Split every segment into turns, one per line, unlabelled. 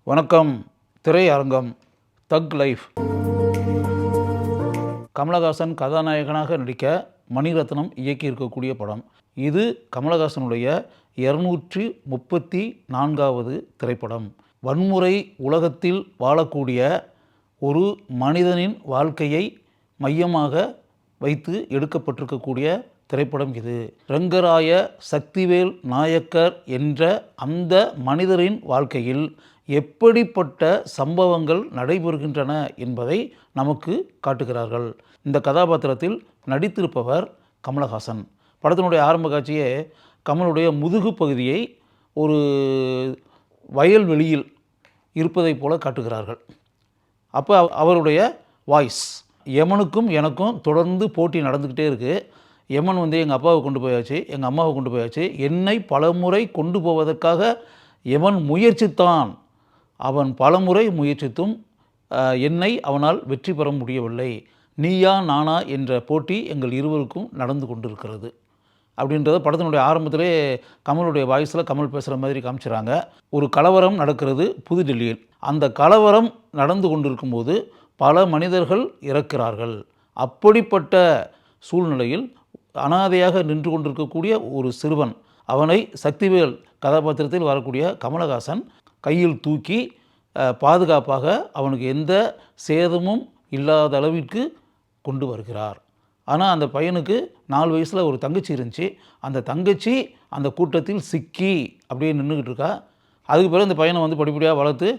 வணக்கம். திரையரங்கம் தக் லைஃப். கமலஹாசன் கதாநாயகனாக நடிக்க மணிரத்னம் இயக்கி இருக்கக்கூடிய படம் இது. கமலஹாசனுடைய 234வது திரைப்படம். வன்முறை உலகத்தில் வாழக்கூடிய ஒரு மனிதனின் வாழ்க்கையை மையமாக வைத்து எடுக்கப்பட்டிருக்கக்கூடிய திரைப்படம் இது. ரங்கராய சக்திவேல் நாயக்கர் என்ற அந்த மனிதரின் வாழ்க்கையில் எப்படிப்பட்ட சம்பவங்கள் நடைபெறுகின்றன என்பதை நமக்கு காட்டுகிறார்கள். இந்த கதாபாத்திரத்தில் நடித்திருப்பவர் கமலஹாசன். படத்தினுடைய ஆரம்ப காட்சியே கமலுடைய முதுகு பகுதியை ஒரு வயல்வெளியில் இருப்பதை போல காட்டுகிறார்கள். அப்போ அவருடைய வாய்ஸ், யமனுக்கும் எனக்கும் தொடர்ந்து போட்டி நடந்துக்கிட்டே இருக்குது. யமன் எங்கள் அப்பாவை கொண்டு போயாச்சு, எங்கள் அம்மாவை கொண்டு போயாச்சு, என்னை பலமுறை கொண்டு போவதற்காக யமன் முயற்சித்தான். அவன் பலமுறை முயற்சித்தும் என்னை அவனால் வெற்றி பெற முடியவில்லை. நீயா நானா என்ற போட்டி எங்கள் இருவருக்கும் நடந்து கொண்டிருக்கிறது அப்படின்றத படத்தினுடைய ஆரம்பத்திலே கமலுடைய வாய்ஸில் கமல் பேசுகிற மாதிரி காமிச்சிடறாங்க. ஒரு கலவரம் நடக்கிறது புதுடெல்லியில். அந்த கலவரம் நடந்து கொண்டிருக்கும்போது பல மனிதர்கள் இறக்கிறார்கள். அப்படிப்பட்ட சூழ்நிலையில் அனாதையாக நின்று கொண்டிருக்கக்கூடிய ஒரு சிறுவன், அவனை சக்திவேல் கதாபாத்திரத்தில் வரக்கூடிய கமலஹாசன் கையில் தூக்கி பாதுகாப்பாக அவனுக்கு எந்த சேதமும் இல்லாத அளவிற்கு கொண்டு வருகிறார். ஆனால் அந்த பையனுக்கு 4 வயசில் ஒரு தங்கச்சி இருந்துச்சு. அந்த தங்கச்சி அந்த கூட்டத்தில் சிக்கி அப்படியே நின்றுக்கிட்டு இருக்கா. அதுக்கு பிறகு இந்த பையனை படிப்படியாக வளர்த்து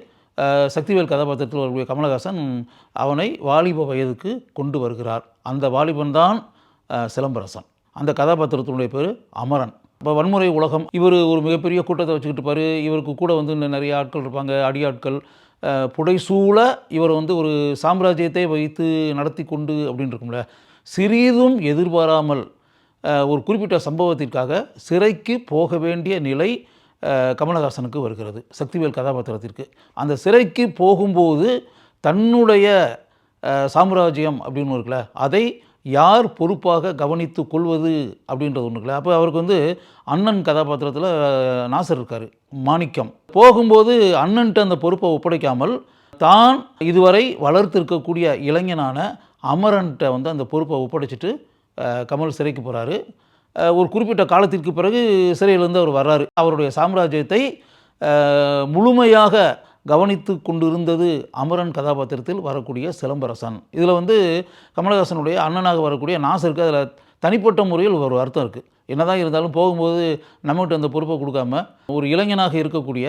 சக்திவேல் கதாபாத்திரத்தில் வரக்கூடிய கமலஹாசன் அவனை வாலிப வயதுக்கு கொண்டு வருகிறார். அந்த வாலிபன் தான் சிலம்பரசன். அந்த கதாபாத்திரத்தினுடைய பேர் அமரன். இப்போ வன்முறை உலகம், இவர் ஒரு மிகப்பெரிய கூட்டத்தை வச்சுக்கிட்டு இருப்பார். இவருக்கு கூட நிறைய ஆட்கள் இருப்பாங்க, அடியாட்கள். புடைசூழ இவர் ஒரு சாம்ராஜ்யத்தை வைத்து நடத்தி கொண்டு அப்படின்னு இருக்கும்ல. சிறிதும் எதிர்பாராமல் ஒரு குறிப்பிட்ட சம்பவத்திற்காக சிறைக்கு போக வேண்டிய நிலை கமலஹாசனுக்கு வருகிறது, சக்திவேல் கதாபாத்திரத்திற்கு. அந்த சிறைக்கு போகும்போது தன்னுடைய சாம்ராஜ்யம் அப்படின்னு இருக்குல்ல, அதை யார் பொறுப்பாக கவனித்து கொள்வது அப்படின்றது ஒன்று இருக்குல்ல. அப்போ அவருக்கு அண்ணன் கதாபாத்திரத்தில் நாசர் இருக்கார், மாணிக்கம். போகும்போது அண்ணன்ட்டு அந்த பொறுப்பை ஒப்படைக்காமல் தான் இதுவரை வளர்த்திருக்கக்கூடிய இளைஞனான அமரன்ட்ட அந்த பொறுப்பை ஒப்படைச்சிட்டு கமல் சிறைக்கு போகிறாரு. ஒரு குறிப்பிட்ட காலத்திற்கு பிறகு சிறையிலேருந்து அவர் வர்றாரு. அவருடைய சாம்ராஜ்யத்தை முழுமையாக கவனித்து கொண்டிருந்தது அமரன் கதாபாத்திரத்தில் வரக்கூடிய சிலம்பரசன். இதில் கமலஹாசனுடைய அண்ணனாக வரக்கூடிய நாசருக்கு அதில் தனிப்பட்ட முறையில் ஒரு அர்த்தம் இருக்குது. என்னதான் இருந்தாலும் போகும்போது நம்மகிட்ட அந்த பொறுப்பை கொடுக்காம ஒரு இளைஞனாக இருக்கக்கூடிய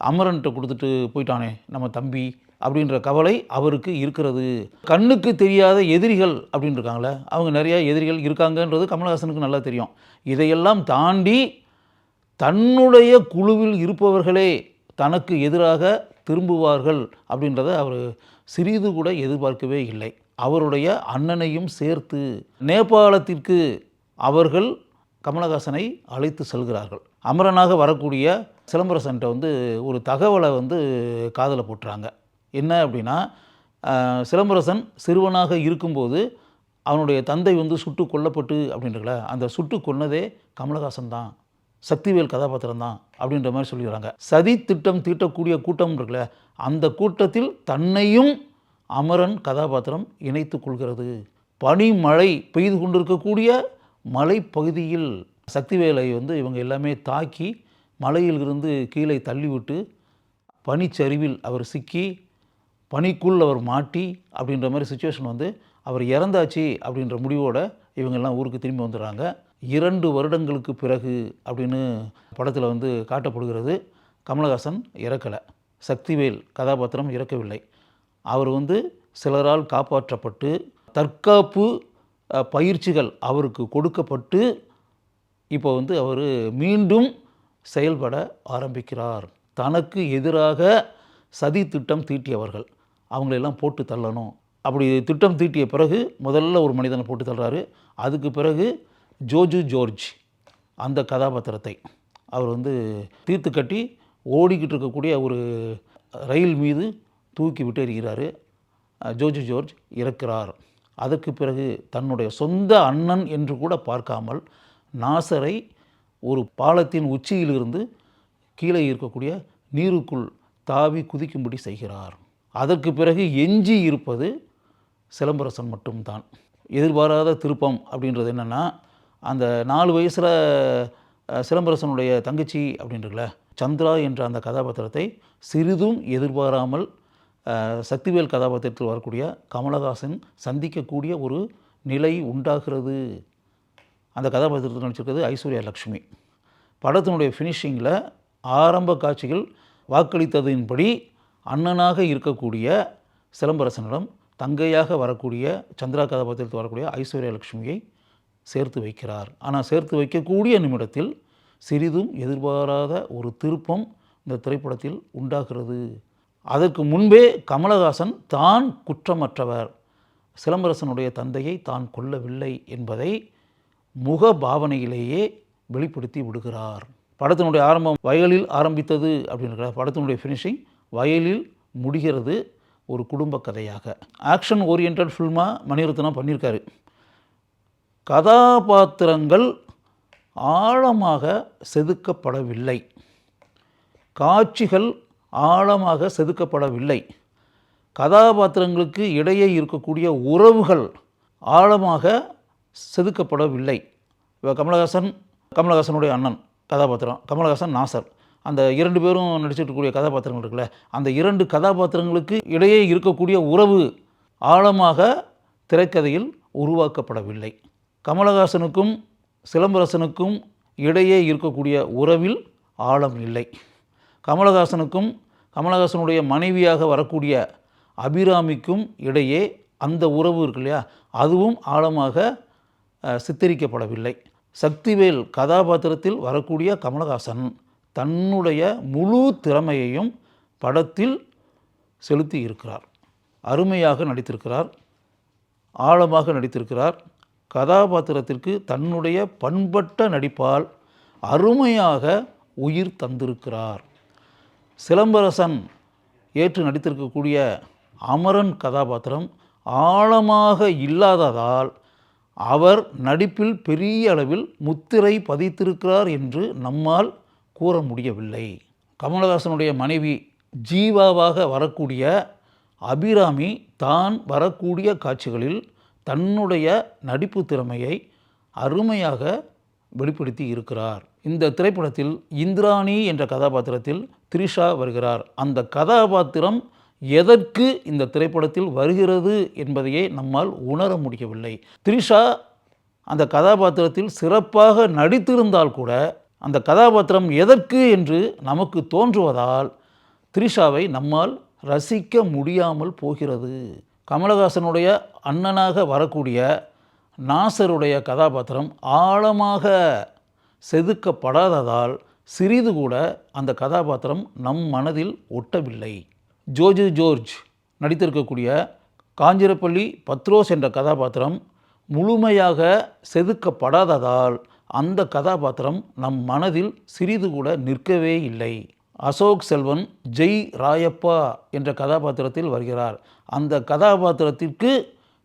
அமரன்கிட்ட கொடுத்துட்டு போயிட்டானே நம்ம தம்பி அப்படின்ற கவலை அவருக்கு இருக்கிறது. கண்ணுக்கு தெரியாத எதிரிகள் அப்படின்னு இருக்காங்களே, அவங்க நிறையா எதிரிகள் இருக்காங்கன்றது கமலஹாசனுக்கு நல்லா தெரியும். இதையெல்லாம் தாண்டி தன்னுடைய குழுவில் இருப்பவர்களே தனக்கு எதிராக திரும்புவார்கள் அப்படின்றத அவர் சிறிது கூட எதிர்பார்க்கவே இல்லை. அவருடைய அண்ணனையும் சேர்த்து நேபாளத்திற்கு அவர்கள் கமலஹாசனை அழைத்து செல்கிறார்கள். அமரனாக வரக்கூடிய சிலம்பரசன்ட்ட ஒரு தகவலை காதில் போட்டுறாங்க. என்ன அப்படின்னா, சிலம்பரசன் சிறுவனாக இருக்கும்போது அவனுடைய தந்தை சுட்டு கொல்லப்பட்டு அப்படின்றல, அந்த சுட்டு கொன்னதே கமலஹாசன் தான், சக்திவேல் கதாபாத்திரம் தான் அப்படின்ற மாதிரி சொல்லிடுறாங்க. சதி திட்டம் தீட்டக்கூடிய கூட்டம் இருக்குல்ல, அந்த கூட்டத்தில் தன்னையும் அமரன் கதாபாத்திரம் இணைத்து கொள்கிறது. பனிமழை பெய்து கொண்டிருக்கக்கூடிய மலைப்பகுதியில் சக்திவேலை இவங்க எல்லாமே தாக்கி மலையிலிருந்து கீழே தள்ளிவிட்டு பனிச்சரிவில் அவர் சிக்கி பனிக்குள் அவர் மாட்டி அப்படின்ற மாதிரி சுச்சுவேஷன் அவர் இறந்தாச்சு அப்படின்ற முடிவோடு இவங்கெல்லாம் ஊருக்கு திரும்பி வந்துடுறாங்க. 2 வருடங்களுக்கு பிறகு அப்படின்னு படத்தில் காட்டப்படுகிறது. கமலஹாசன் இறக்கலை, சக்திவேல் கதாபாத்திரம் இறக்கவில்லை. அவர் சிலரால் காப்பாற்றப்பட்டு தற்காப்பு பயிற்சிகள் அவருக்கு கொடுக்கப்பட்டு இப்போ அவர் மீண்டும் செயல்பட ஆரம்பிக்கிறார். தனக்கு எதிராக சதி திட்டம் தீட்டியவர்கள் அவங்களெல்லாம் போட்டு தள்ளணும். அப்படி திட்டம் தீட்டிய பிறகு முதல்ல ஒரு மனிதனை போட்டு தள்ளுறாரு. அதுக்கு பிறகு ஜோஜு ஜார்ஜ் அந்த கதாபாத்திரத்தை அவர் தீர்த்து கட்டி ஓடிக்கிட்டு இருக்கக்கூடிய ஒரு ரயில் மீது தூக்கி விட்டு எறிகிறார். ஜோஜு ஜார்ஜ் இறக்கிறார். அதற்கு பிறகு தன்னுடைய சொந்த அண்ணன் என்று கூட பார்க்காமல் நாசரை ஒரு பாலத்தின் உச்சியிலிருந்து கீழே இருக்கக்கூடிய நீருக்குள் தாவி குதிக்கும்படி செய்கிறார். அதற்கு பிறகு எஞ்சி இருப்பது சிலம்பரசன் மட்டும்தான். எதிர்பாராத திருப்பம் அப்படின்றது என்னென்னா, அந்த 4 வயசில் சிலம்பரசனுடைய தங்கச்சி அப்படின்றல சந்திரா என்ற அந்த கதாபாத்திரத்தை சிறிதும் எதிர்பாராமல் சக்திவேல் கதாபாத்திரத்தில் வரக்கூடிய கமலஹாசன் சந்திக்கக்கூடிய ஒரு நிலை உண்டாகிறது. அந்த கதாபாத்திரத்தில் நடிச்சிருக்கிறது ஐஸ்வர்யா லக்ஷ்மி. படத்தினுடைய ஃபினிஷிங்கில் ஆரம்ப காட்சிகள் வாக்களித்ததின்படி அண்ணனாக இருக்கக்கூடிய சிலம்பரசனிடம் தங்கையாக வரக்கூடிய சந்திரா கதாபாத்திரத்தில் வரக்கூடிய ஐஸ்வர்யா லக்ஷ்மியை சேர்த்து வைக்கிறார். ஆனால் சேர்த்து வைக்கக்கூடிய நிமிடத்தில் சிறிதும் எதிர்பாராத ஒரு திருப்பம் இந்த திரைப்படத்தில் உண்டாகிறது. அதற்கு முன்பே கமலஹாசன் தான் குற்றமற்றவர், சிலம்பரசனுடைய தந்தையை தான் கொல்லவில்லை என்பதை முக பாவனையிலேயே வெளிப்படுத்தி விடுகிறார். படத்தினுடைய ஆரம்பம் வயலில் ஆரம்பித்தது அப்படின்ற படத்தினுடைய ஃபினிஷிங் வயலில் முடிகிறது. ஒரு குடும்ப கதையாக ஆக்ஷன் ஓரியன்ட் ஃபில்மாக மணிரத்னம் பண்ணியிருக்காரு. கதாபாத்திரங்கள் ஆழமாக செதுக்கப்படவில்லை, காட்சிகள் ஆழமாக செதுக்கப்படவில்லை, கதாபாத்திரங்களுக்கு இடையே இருக்கக்கூடிய உறவுகள் ஆழமாக செதுக்கப்படவில்லை. இப்போ கமலஹாசனுடைய அண்ணன் கதாபாத்திரம், கமலஹாசன் நாசர், அந்த 2 பேரும் நடிச்சிட்டு இருக்கக்கூடிய கதாபாத்திரங்கள் இருக்குல்ல, அந்த 2 கதாபாத்திரங்களுக்கு இடையே இருக்கக்கூடிய உறவு ஆழமாக திரைக்கதையில் உருவாக்கப்படவில்லை. கமலஹாசனுக்கும் சிலம்பரசனுக்கும் இடையே இருக்கக்கூடிய உறவில் ஆழம் இல்லை. கமலஹாசனுடைய மனைவியாக வரக்கூடிய அபிராமிக்கும் இடையே அந்த உறவு இருக்கு இல்லையா, அதுவும் ஆழமாக சித்தரிக்கப்படவில்லை. சக்திவேல் கதாபாத்திரத்தில் வரக்கூடிய கமலஹாசன் தன்னுடைய முழு திறமையையும் படத்தில் செலுத்தி இருக்கிறார். அருமையாக நடித்திருக்கிறார், ஆழமாக நடித்திருக்கிறார். கதாபாத்திரத்திற்கு தன்னுடைய பண்பட்ட நடிப்பால் அருமையாக உயிர் தந்திருக்கிறார். சிலம்பரசன் ஏற்று நடித்திருக்கக்கூடிய அமரன் கதாபாத்திரம் ஆழமாக இல்லாததால் அவர் நடிப்பில் பெரிய அளவில் முத்திரை பதித்திருக்கிறார் என்று நம்மால் கூற முடியவில்லை. கமலஹாசனுடைய மனைவி ஜீவாவாக வரக்கூடிய அபிராமி தான் வரக்கூடிய காட்சிகளில் தன்னுடைய நடிப்பு திறமையை அருமையாக வெளிப்படுத்தி இருக்கிறார். இந்த திரைப்படத்தில் இந்திராணி என்ற கதாபாத்திரத்தில் த்ரிஷா வருகிறார். அந்த கதாபாத்திரம் எதற்கு இந்த திரைப்படத்தில் வருகிறது என்பதையே நம்மால் உணர முடியவில்லை. த்ரிஷா அந்த கதாபாத்திரத்தில் சிறப்பாக நடித்திருந்தால் கூட அந்த கதாபாத்திரம் எதற்கு என்று நமக்கு தோன்றுவதால் த்ரிஷாவை நம்மால் ரசிக்க முடியாமல் போகிறது. கமலஹாசனுடைய அண்ணனாக வரக்கூடிய நாசருடைய கதாபாத்திரம் ஆழமாக செதுக்கப்படாததால் சிறிது கூட அந்த கதாபாத்திரம் நம் மனதில் ஒட்டவில்லை. ஜோர்ஜ் நடித்திருக்கக்கூடிய காஞ்சிரப்பள்ளி பத்ரோஸ் என்ற கதாபாத்திரம் முழுமையாக செதுக்கப்படாததால் அந்த கதாபாத்திரம் நம் மனதில் சிறிது கூட நிற்கவே இல்லை. அசோக் செல்வன் ஜெய் ராயப்பா என்ற கதாபாத்திரத்தில் வருகிறார். அந்த கதாபாத்திரத்திற்கு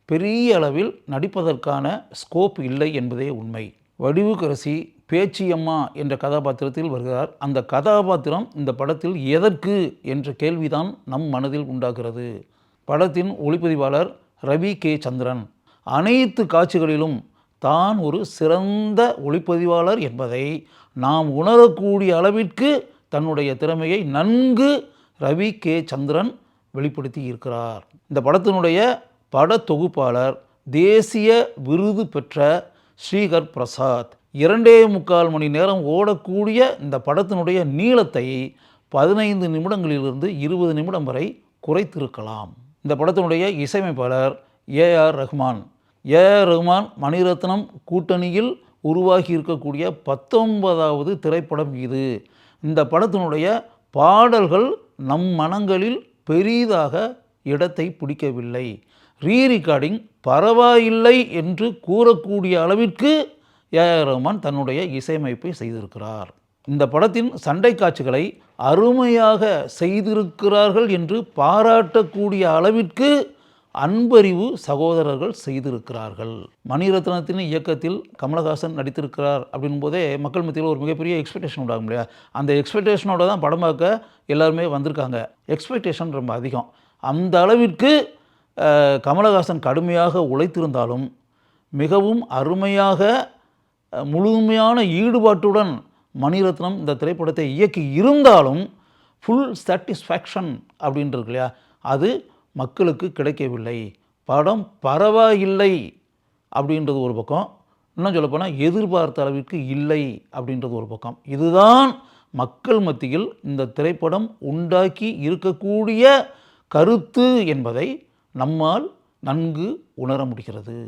பெரிய அளவில் நடிப்பதற்கான ஸ்கோப் இல்லை என்பதே உண்மை. வடிவுக்கரசி பேச்சியம்மா என்ற கதாபாத்திரத்தில் வருகிறார். அந்த கதாபாத்திரம் இந்த படத்தில் எதற்கு என்ற கேள்விதான் நம் மனதில் உண்டாகிறது. படத்தின் ஒளிப்பதிவாளர் ரவி கே சந்திரன் அனைத்து காட்சிகளிலும் தான் ஒரு சிறந்த ஒளிப்பதிவாளர் என்பதை நாம் உணரக்கூடிய அளவிற்கு தன்னுடைய திறமையை நன்கு ரவி கே சந்திரன் வெளிப்படுத்தி இருக்கிறார். இந்த படத்தினுடைய பட தொகுப்பாளர் தேசிய விருது பெற்ற ஸ்ரீகர் பிரசாத் 2.25 மணி நேரம் ஓடக்கூடிய இந்த படத்தினுடைய நீளத்தை 15 நிமிடங்களிலிருந்து 20 நிமிடம் வரை குறைத்திருக்கலாம். இந்த படத்தினுடைய இசையமைப்பாளர் ஏஆர் ரஹ்மான். மணிரத்னம் கூட்டணியில் உருவாகி இருக்கக்கூடிய 19வது திரைப்படம் இது. இந்த படத்தினுடைய பாடல்கள் நம் மனங்களில் பெரிதாக இடத்தை பிடிக்கவில்லை. ரீரிகார்டிங் பரவாயில்லை என்று கூறக்கூடிய அளவிற்கு ஏஆர் ரஹ்மான் தன்னுடைய இசையமைப்பை செய்திருக்கிறார். இந்த படத்தின் சண்டை காட்சிகளை அருமையாக செய்திருக்கிறார்கள் என்று பாராட்டக்கூடிய அளவிற்கு அன்பறிவு சகோதரர்கள் செய்திருக்கிறார்கள். மணிரத்னத்தின் இயக்கத்தில் கமலஹாசன் நடித்திருக்கிறார் அப்படின் போதே மக்கள் மத்தியில் ஒரு மிகப்பெரிய எக்ஸ்பெக்டேஷன் உண்டாகும் இல்லையா? அந்த எக்ஸ்பெக்டேஷனோட தான் படம் பார்க்க எல்லாருமே வந்திருக்காங்க. எக்ஸ்பெக்டேஷன் ரொம்ப அதிகம். அந்த அளவிற்கு கமலஹாசன் கடுமையாக உழைத்திருந்தாலும் மிகவும் அருமையாக முழுமையான ஈடுபாட்டுடன் மணிரத்னம் இந்த திரைப்படத்தை இயக்கி இருந்தாலும் ஃபுல் சாட்டிஸ்ஃபேக்ஷன் அப்படின்றது இல்லையா, அது மக்களுக்கு கிடைக்கவில்லை. படம் பரவாயில்லை அப்படின்றது ஒரு பக்கம், இன்னும் சொல்லப்போனால் எதிர்பார்த்த அளவிற்கு இல்லை அப்படின்றது ஒரு பக்கம். இதுதான் மக்கள் மத்தியில் இந்த திரைப்படம் உண்டாக்கி இருக்கக்கூடிய கருத்து என்பதை நம்மால் நன்கு உணர முடிகிறது.